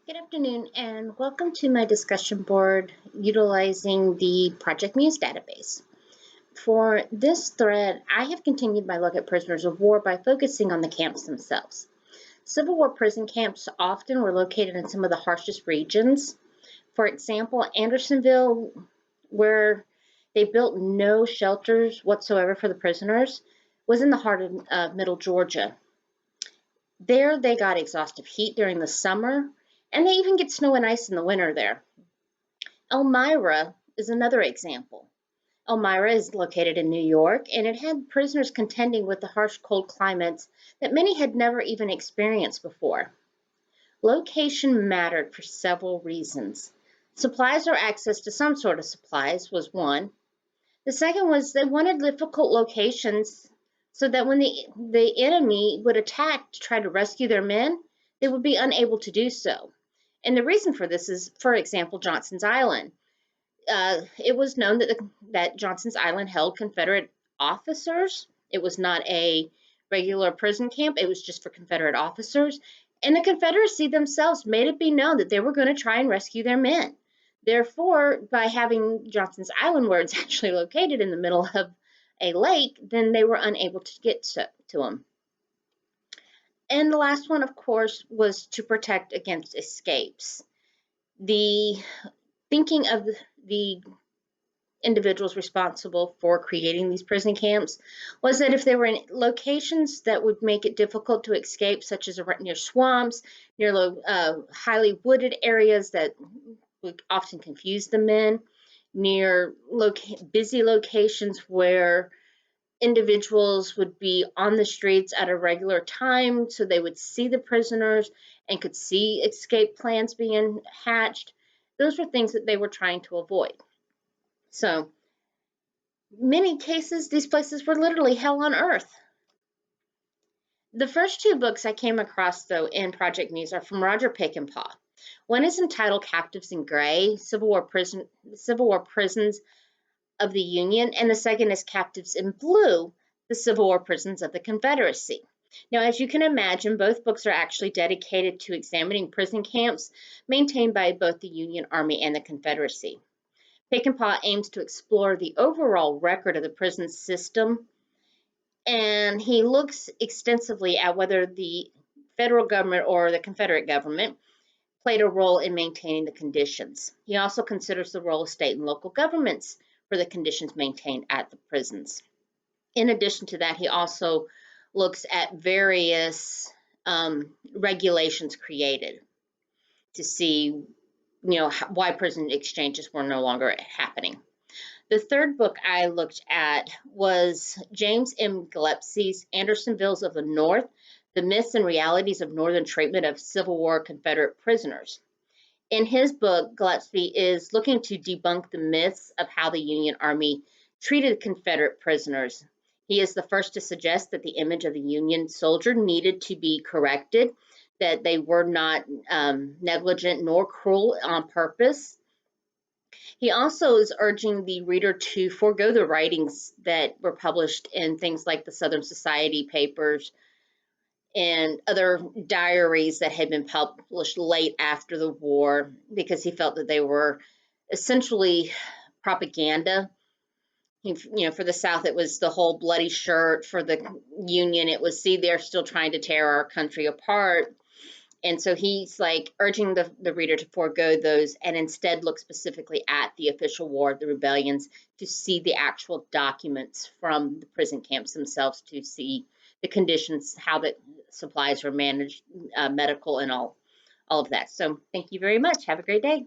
Good afternoon and welcome to my discussion board utilizing the Project Muse database. For this thread, I have continued my look at prisoners of war by focusing on the camps themselves. Civil War prison camps often were located in some of the harshest regions. For example, Andersonville, where they built no shelters whatsoever for the prisoners, was in the heart of Middle Georgia. There, they got exhaustive heat during the summer, and they even get snow and ice in the winter there. Elmira is another example. Elmira is located in New York, and it had prisoners contending with the harsh cold climates that many had never even experienced before. Location mattered for several reasons. Supplies or access to some sort of supplies was one. The second was they wanted difficult locations so that when the enemy would attack to try to rescue their men, they would be unable to do so. And the reason for this is, for example, Johnson's Island. It was known that Johnson's Island held Confederate officers. It was not a regular prison camp, it was just for Confederate officers. And the Confederacy themselves made it be known that they were going to try and rescue their men. Therefore, by having Johnson's Island, where it's actually located in the middle of a lake, then they were unable to get to them. And the last one, of course, was to protect against escapes. The thinking of the individuals responsible for creating these prison camps was that if they were in locations that would make it difficult to escape, such as near swamps, near highly wooded areas that would often confuse the men, near busy locations where individuals would be on the streets at a regular time so they would see the prisoners and could see escape plans being hatched. Those were things that they were trying to avoid. So, many cases, these places were literally hell on earth. The first two books I came across, though, in Project Muse are from Roger Peckinpah. One is entitled Captives in Gray, Civil War Prisons of the Union, and the second is Captives in Blue, the Civil War Prisons of the Confederacy. Now, as you can imagine, both books are actually dedicated to examining prison camps maintained by both the Union Army and the Confederacy. Peckinpah aims to explore the overall record of the prison system, and he looks extensively at whether the federal government or the Confederate government played a role in maintaining the conditions. He also considers the role of state and local governments for the conditions maintained at the prisons. In addition to that, he also looks at various regulations created to see why prison exchanges were no longer happening. The third book I looked at was James M. Gillespie's Andersonvilles of the North, The Myths and Realities of Northern Treatment of Civil War Confederate Prisoners. In his book, Gillespie is looking to debunk the myths of how the Union Army treated Confederate prisoners. He is the first to suggest that the image of the Union soldier needed to be corrected, that they were not negligent nor cruel on purpose. He also is urging the reader to forego the writings that were published in things like the Southern Society papers and other diaries that had been published late after the war, because he felt that they were essentially propaganda. For the South, it was the whole bloody shirt. For the Union, it was, see, they're still trying to tear our country apart. And so he's like urging the reader to forego those and instead look specifically at the official war, the rebellions, to see the actual documents from the prison camps themselves, to see the conditions, how the supplies were managed, medical and all of that. So thank you very much. Have a great day.